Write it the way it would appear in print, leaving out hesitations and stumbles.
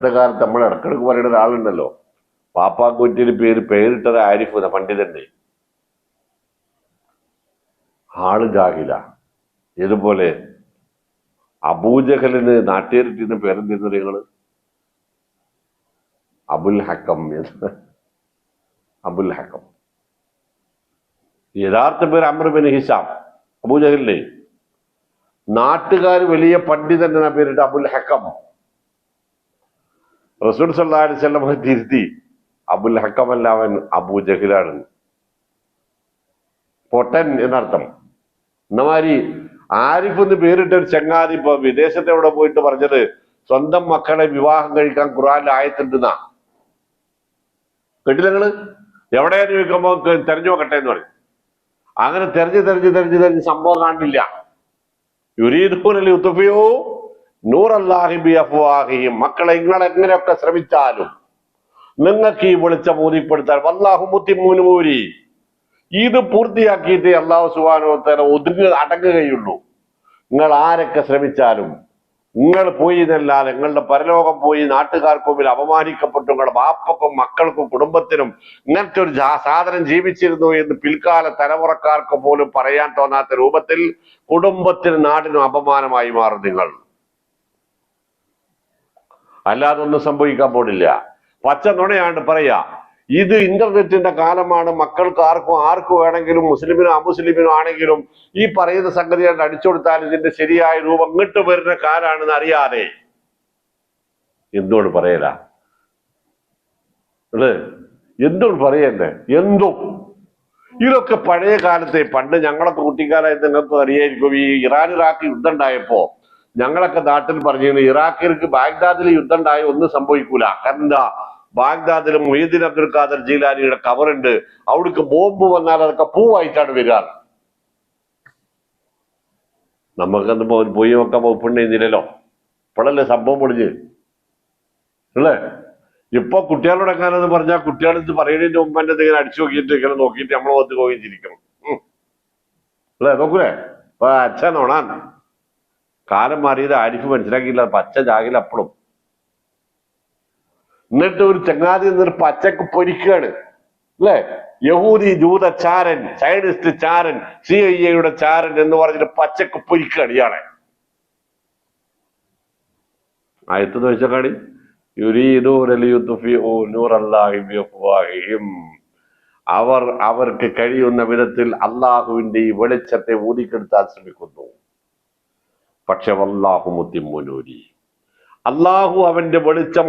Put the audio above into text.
കാലത്ത് നമ്മൾ ഇടക്കിടക്ക് പറയുന്ന ഒരാളുണ്ടല്ലോ, പാപ്പാക്കുറ്റിന് പേരിട്ടത് ആരിഫ് എന്ന പണ്ഡിതന്റെ. ആള് ജാഹില. ഇതുപോലെ അബൂജഹലിന് നാട്ടുകാരിട്ടിന്ന് പേരെന്തിരുന്നു നിങ്ങള്? അബുൽ ഹക്കം എന്ന്. അബുൽ ഹക്കം യഥാർത്ഥ പേര് അമ്ർ ബിൻ ഹിസാം. അബൂജഹലിന്റെ നാട്ടുകാർ വലിയ പണ്ഡിതൻ എന്ന പേരിട്ട് അബുൽ ഹക്കം. റസൂൽ സല്ലല്ലാഹു അലൈഹി വസല്ലം തിരുത്തി, അബുൽ ഹക്കം അല്ല, അവൻ അബൂജഹലാണ്, പൊട്ടൻ എന്നർത്ഥം. എന്നമാതിരി ആരിഫ് എന്ന് പേരിട്ട ഒരു ചങ്ങാതി ഇപ്പൊ വിദേശത്ത് എവിടെ പോയിട്ട് പറഞ്ഞത് സ്വന്തം മക്കളെ വിവാഹം കഴിക്കാൻ ഖുർആനിൽ ആയത്തുണ്ടെന്നാ. കേട്ടില്ല നിങ്ങള്? എവിടെയാന്ന് ചോദിക്കുമ്പോ തെരഞ്ഞു നോക്കട്ടെ എന്ന് പറയും. അങ്ങനെ തെരഞ്ഞ് സംഭവം കാണില്ല. മക്കളെ നിങ്ങൾ എങ്ങനെയൊക്കെ ശ്രമിച്ചാലും നിങ്ങൾക്ക് ഈ വെളിച്ചം ഊതിപ്പെടുത്താൻ വല്ലാഹു മുത്തിമ്മൂന് മൂരി, ഇത് പൂർത്തിയാക്കിയിട്ട് അല്ലാഹു സുബ്ഹാനഹു വ തആല അടങ്ങുകയുള്ളൂ. നിങ്ങൾ ആരൊക്കെ ശ്രമിച്ചാലും നിങ്ങൾ പോയി എന്നല്ലാതെ നിങ്ങളുടെ പരലോകം പോയി നാട്ടുകാർക്ക് മുമ്പിൽ അപമാനിക്കപ്പെട്ടു, നിങ്ങളുടെ ബാപ്പക്കും മക്കൾക്കും കുടുംബത്തിനും ഇങ്ങനത്തെ ഒരു സാധനം ജീവിച്ചിരുന്നു എന്ന് പിൽക്കാല തലമുറക്കാർക്ക് പോലും പറയാൻ തോന്നാത്ത രൂപത്തിൽ കുടുംബത്തിനും നാടിനും അപമാനമായി മാറും നിങ്ങൾ. അല്ലാതെ ഒന്നും സംഭവിക്കാൻ പോണില്ല. പച്ച നുണയാണ്ട് പറയാ. ഇത് ഇന്റർനെറ്റിന്റെ കാലമാണ്. മക്കൾക്ക് ആർക്കും വേണമെങ്കിലും മുസ്ലിമിനോ അമുസ്ലിമിനോ ആണെങ്കിലും ഈ പറയുന്ന സംഗതി കണ്ട് അടിച്ചു കൊടുത്താൽ ഇതിന്റെ ശരിയായ രൂപം ഇങ്ങോട്ട് വരുന്ന കാലാണെന്ന് അറിയാതെ എന്തോട് പറയല, എന്തോട് പറയണ്ടേ? എന്തും ഇതൊക്കെ പഴയ കാലത്തെ, പണ്ട് ഞങ്ങളൊക്കെ കുട്ടിക്കാലായിട്ട് നിങ്ങൾക്ക് അറിയായിരിക്കും, ഈ ഇറാൻ ഇറാഖ് യുദ്ധം ഉണ്ടായപ്പോ ഞങ്ങളൊക്കെ നാട്ടിൽ പറഞ്ഞിരുന്നു, ഇറാഖിലേക്ക് ബാഗ്ദാദിൽ യുദ്ധം ഉണ്ടായ ഒന്നും സംഭവിക്കൂല. കാരണം എന്താ, ബാഗ്ദാദിൽ മുഹ്യിദ്ദീൻ അബ്ദുൽ ഖാദർ ജീലാനിയുടെ കവറുണ്ട്. അവിടേക്ക് ബോംബ് വന്നാൽ അതൊക്കെ പൂവായിട്ടാണ് വരിക. നമുക്കെന്തുമ്പോ ഒരു പൊയ്യ വെക്കാൻ വകുപ്പുണ്ടായിരുന്നില്ലല്ലോ. ഇപ്പോഴല്ലേ സംഭവം പൊളിഞ്ഞ് അല്ലേ? ഇപ്പൊ കുട്ടികളോടൊക്കാനെന്ന് പറഞ്ഞാൽ കുട്ടികളിത് പറയുന്നതിന്റെ മുമ്പ് തന്നെ ഇങ്ങനെ അടിച്ചു നോക്കിയിട്ട് ഇങ്ങനെ നോക്കിയിട്ട് നമ്മളെ ഒത്ത് പോയിരിക്കണം അല്ലേ? നോക്കൂലേ? അപ്പൊ അച്ഛൻ നോണാൻ കാലം മാറിയത് ആരിഫ് മനസ്സിലാക്കിയില്ല. പച്ച ജാകില അപ്പളും. എന്നിട്ട് ഒരു ചങ്ങാതി എന്നൊരു പച്ചക്ക് പൊരിക്കുകയാണ് അല്ലെ? യഹൂദി ജൂത ചാരൻ, സയനിസ്റ്റ് ചാരൻ, CIA ചാരൻ എന്ന് പറഞ്ഞിട്ട് പച്ചക്ക് പൊരിക്കുകയാണ് ഇയാളെ. ആയത്ത് വെച്ചാൽ അവർക്ക് കഴിയുന്ന വിധത്തിൽ അള്ളാഹുവിന്റെ ഈ വെളിച്ചത്തെ ഊതിക്കെടുത്താൻ ശ്രമിക്കുന്നു. പക്ഷെ വല്ലാഹു മുത്തിമ്മു നൂരി, അള്ളാഹു അവന്റെ വെളിച്ചം